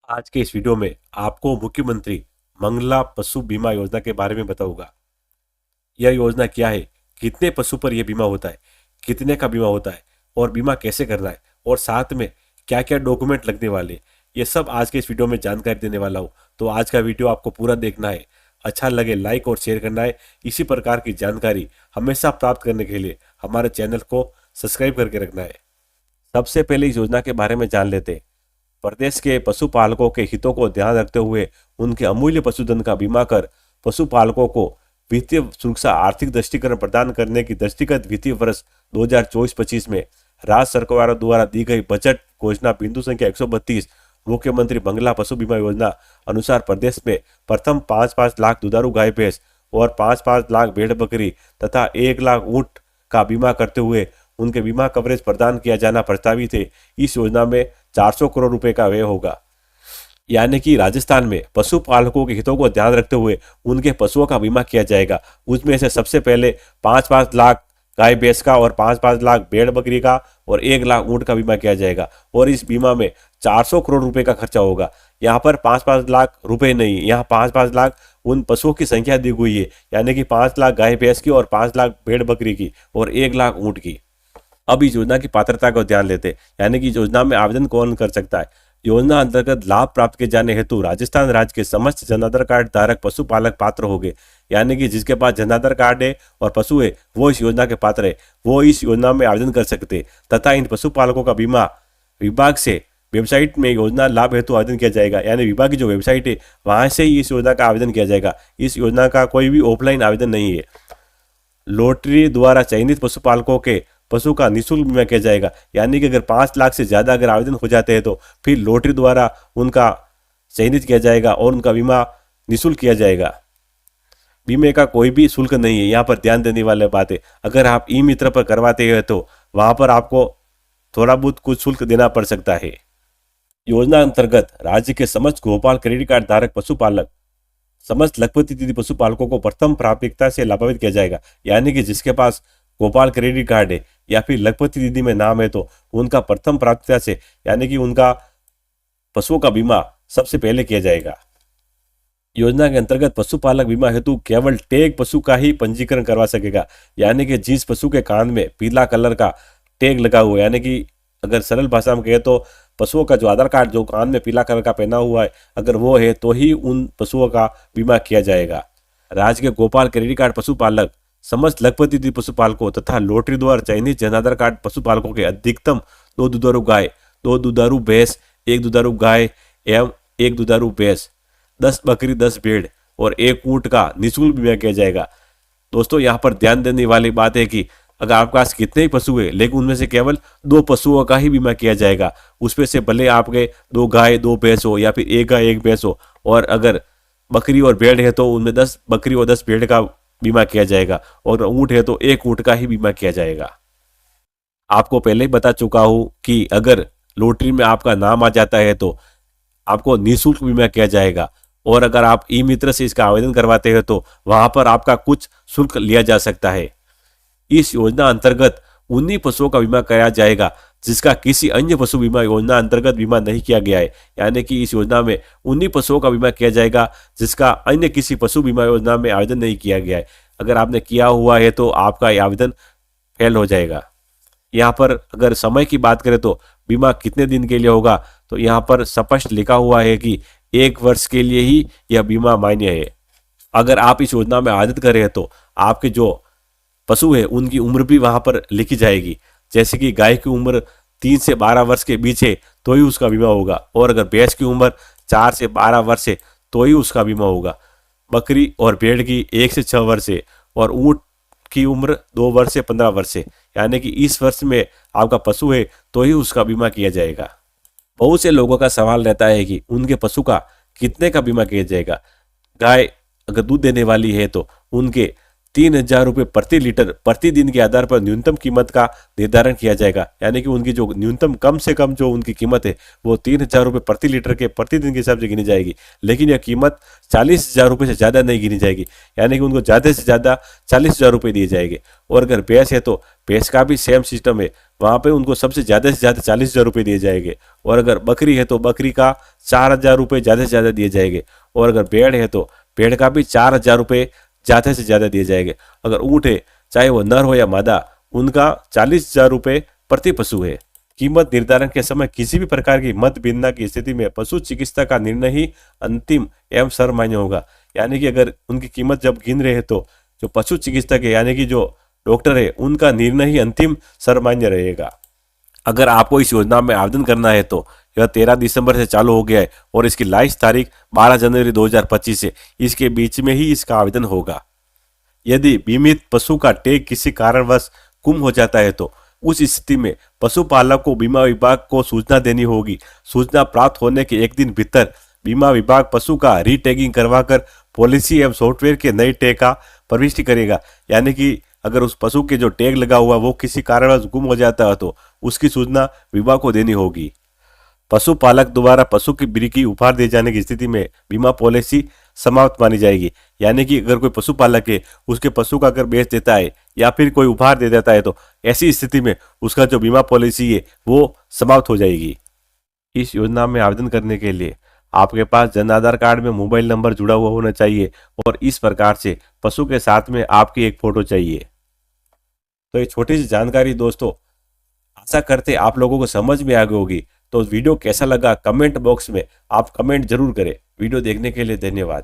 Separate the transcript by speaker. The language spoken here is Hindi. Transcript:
Speaker 1: आज के इस वीडियो में आपको मुख्यमंत्री मंगला पशु बीमा योजना के बारे में बताऊंगा। यह योजना क्या है, कितने पशु पर यह बीमा होता है, कितने का बीमा होता है और बीमा कैसे करना है और साथ में क्या क्या डॉक्यूमेंट लगने वाले हैं, ये सब आज के इस वीडियो में जानकारी देने वाला हूँ। तो आज का वीडियो आपको पूरा देखना है, अच्छा लगे लाइक और शेयर करना है। इसी प्रकार की जानकारी हमेशा प्राप्त करने के लिए हमारे चैनल को सब्सक्राइब करके रखना है। सबसे पहले इस योजना के बारे में जान लेते हैं। प्रदेश के पशुपालकों के हितों को ध्यान रखते हुए उनके अमूल्य पशुधन का बीमा कर पशुपालकों को वित्तीय सुरक्षा आर्थिक दृष्टिकरण प्रदान करने की दृष्टिगत वित्तीय वर्ष 2024-25 में राज्य सरकार द्वारा दी गई बजट घोषणा बिंदु संख्या 132 मुख्यमंत्री मंगला पशु बीमा योजना अनुसार प्रदेश में प्रथम 5-5 लाख दुधारू गाय भैंस और 5-5 लाख भेड़ बकरी तथा 1 लाख ऊंट का बीमा करते हुए उनके बीमा कवरेज प्रदान किया जाना प्रस्तावित है। इस योजना में 400 करोड़ रुपए का व्यय होगा। यानी कि राजस्थान में पशुपालकों के हितों को ध्यान रखते हुए उनके पशुओं का बीमा किया जाएगा। उसमें से सबसे पहले 5-5 लाख गाय भैंस का और 5-5 लाख भेड़ बकरी का और 1 लाख ऊंट का बीमा किया जाएगा और इस बीमा में 400 करोड़ रुपए का खर्चा होगा। यहाँ पर 5-5 लाख रुपए नहीं, यहाँ 5-5 लाख उन पशुओं की संख्या दी हुई है, यानी कि 5 लाख गाय भैंस की और 5 लाख भेड़ बकरी की और 1 लाख ऊंट की। अब इस योजना की पात्रता को ध्यान लेते, यानी कि योजना में आवेदन कौन कर सकता है। योजना अंतर्गत लाभ प्राप्त किए जाने हेतु राजस्थान राज्य के समस्त जनाधार कार्ड धारक पशुपालक पात्र होंगे। यानी कि जिसके पास जनाधार कार्ड है और पशु है वो इस योजना के पात्र है, वो इस योजना में आवेदन कर सकते तथा इन पशुपालकों का बीमा विभाग से वेबसाइट में योजना लाभ हेतु आवेदन किया जाएगा। यानी विभाग की जो वेबसाइट है वहां से ही इस योजना का आवेदन किया जाएगा। इस योजना का कोई भी ऑफलाइन आवेदन नहीं है। लॉटरी द्वारा चयनित पशुपालकों के पशु का निःशुल्क बीमा किया जाएगा। यानी कि अगर 5 लाख से ज्यादा अगर आवेदन हो जाते हैं तो फिर लॉटरी द्वारा उनका चयनित किया जाएगा और उनका बीमा निःशुल्क किया जाएगा। बीमे का कोई भी शुल्क नहीं है। यहाँ पर ध्यान देने वाली बात है, अगर आप ई मित्र पर करवाते हैं तो वहां पर आपको थोड़ा बहुत कुछ शुल्क देना पड़ सकता है। योजना अंतर्गत राज्य के समस्त गोपाल क्रेडिट कार्ड धारक पशुपालक समस्त लखपति दीदी पशुपालकों को प्रथम प्राथमिकता से लाभान्वित किया जाएगा। यानी कि जिसके पास गोपाल क्रेडिट कार्ड है या फिर लखपति दीदी में नाम है तो उनका प्रथम प्राथमिकता से, यानी कि उनका पशुओं का बीमा सबसे पहले किया जाएगा। योजना के अंतर्गत पशुपालक बीमा हेतु केवल टैग पशु का ही पंजीकरण करवा सकेगा। यानी कि जिस पशु के कान में पीला कलर का टैग लगा हुआ है, यानी कि अगर सरल भाषा में कहे तो पशुओं का जो आधार कार्ड जो कान में पीला कलर का पहना हुआ है अगर वो है तो ही उन पशुओं का बीमा किया जाएगा। राज्य के गोपाल क्रेडिट कार्ड पशुपालक समस्त लखपति दीदी पशुपालकों तथा लॉटरी द्वारा चयनित जनाधार कार्ड पशुपालकों के अधिकतम 2 दुधारू गाय, 2 दुधारू भैंस, 1 दुधारू गाय एवं 1 दुधारू भैंस, 10 बकरी, 10 भेड़ और 1 ऊंट का निःशुल्क बीमा किया जाएगा। दोस्तों यहाँ पर ध्यान देने वाली बात है कि अगर आपके पास कितने ही पशु है लेकिन उनमें से केवल 2 पशुओं का ही बीमा किया जाएगा। उसमें से भले आपके 2 गाय 2 भैंस हो या फिर 1 गाय 1 भैंस हो, और अगर बकरी और भेड़ है तो उनमें 10 बकरी और 10 भेड़ का बीमा किया जाएगा और ऊंट है तो 1 ऊंट का ही बीमा किया जाएगा। आपको पहले ही बता चुका हूं कि अगर लॉटरी में आपका नाम आ जाता है तो आपको निःशुल्क बीमा किया जाएगा और अगर आप ई मित्र से इसका आवेदन करवाते हैं तो वहां पर आपका कुछ शुल्क लिया जा सकता है। इस योजना अंतर्गत उन्हीं पशुओं का बीमा कराया जाएगा जिसका किसी अन्य पशु बीमा योजना अंतर्गत बीमा नहीं किया गया है। यानी कि इस योजना में उन्हीं पशुओं का बीमा किया जाएगा जिसका अन्य किसी पशु बीमा योजना में आवेदन नहीं किया गया है। अगर आपने किया हुआ है तो आपका ये आवेदन फेल हो जाएगा। यहाँ पर अगर समय की बात करें तो बीमा कितने दिन के लिए होगा तो यहाँ पर स्पष्ट लिखा हुआ है कि 1 वर्ष के लिए ही यह बीमा मान्य है। अगर आप इस योजना में आवेदन करें तो आपके जो पशु है उनकी उम्र भी वहां पर लिखी जाएगी। जैसे कि गाय की उम्र 3 से 12 वर्ष के बीच है तो ही उसका बीमा होगा, और अगर भैंस की उम्र 4 से 12 वर्ष है तो ही उसका बीमा होगा। बकरी और भेड़ की 1 से 6 वर्ष है और ऊंट की उम्र 2 वर्ष से 15 वर्ष है। यानी कि इस वर्ष में आपका पशु है तो ही उसका बीमा किया जाएगा। बहुत से लोगों का सवाल रहता है कि उनके पशु का कितने का बीमा किया जाएगा। गाय अगर दूध देने वाली है तो उनके 3,000 रुपये प्रति लीटर प्रतिदिन के आधार पर न्यूनतम कीमत का निर्धारण किया जाएगा। यानी कि उनकी जो न्यूनतम कम से कम जो उनकी कीमत है वो 3,000 रुपये प्रति लीटर के प्रतिदिन के हिसाब से गिनी जाएगी, लेकिन यह कीमत 40,000 रुपये से ज़्यादा नहीं गिनी जाएगी। यानी कि उनको ज़्यादा से ज़्यादा 40,000 रुपये दिए जाएंगे। और अगर भैंस है तो भैंस का भी सेम सिस्टम है, वहाँ पे उनको सबसे ज़्यादा से ज़्यादा 40,000 रुपये दिए जाएंगे। और अगर बकरी है तो बकरी का 4,000 रुपये ज़्यादा से ज़्यादा दिए जाएंगे। और अगर भेड़ है तो भेड़ का भी 4,000 रुपये ज़्यादा से ज़्यादा दिए जाएंगे। अगर ऊँट है, चाहे वो नर हो या मादा, उनका 40,000 रुपये प्रति पशु है। कीमत निर्धारण के समय किसी भी प्रकार की मत भिन्नता की स्थिति में पशु चिकित्सा का निर्णय ही अंतिम एवं सर्वमान्य होगा। यानी कि अगर उनकी कीमत जब गिन रहे हैं तो जो पशु चिकित्सक है यानी कि जो डॉक्टर है उनका निर्णय ही अंतिम सर्वमान्य रहेगा। अगर आपको इस योजना में आवेदन करना है तो यह 13 दिसंबर से चालू हो गया है और इसकी लास्ट तारीख 12 जनवरी 2025 है। इसके बीच में ही इसका आवेदन होगा। यदि बीमित पशु का टैग किसी कारणवश गुम हो जाता है तो उस स्थिति में पशुपालक को बीमा विभाग को सूचना देनी होगी। सूचना प्राप्त होने के एक दिन भीतर बीमा विभाग पशु का रीटैगिंग करवाकर पॉलिसी एवं सॉफ्टवेयर के नए टैग का प्रविष्टि करेगा। यानी कि अगर उस पशु के जो टैग लगा हुआ वो किसी कारणवश गुम हो जाता है तो उसकी सूचना विभाग को देनी होगी। पशुपालक द्वारा पशु की बिक्री उपहार दिए जाने की स्थिति में बीमा पॉलिसी समाप्त मानी जाएगी। यानी कि अगर कोई पशुपालक है उसके पशु का अगर बेच देता है या फिर कोई उपहार दे देता है तो ऐसी स्थिति में उसका जो बीमा पॉलिसी है वो समाप्त हो जाएगी। इस योजना में आवेदन करने के लिए आपके पास जन आधार कार्ड में मोबाइल नंबर जुड़ा हुआ होना चाहिए और इस प्रकार से पशु के साथ में आपकी एक फोटो चाहिए। तो ये छोटी सी जानकारी दोस्तों, आशा करते आप लोगों को समझ में आ गई होगी। तो वीडियो कैसा लगा कमेंट बॉक्स में आप कमेंट जरूर करें। वीडियो देखने के लिए धन्यवाद।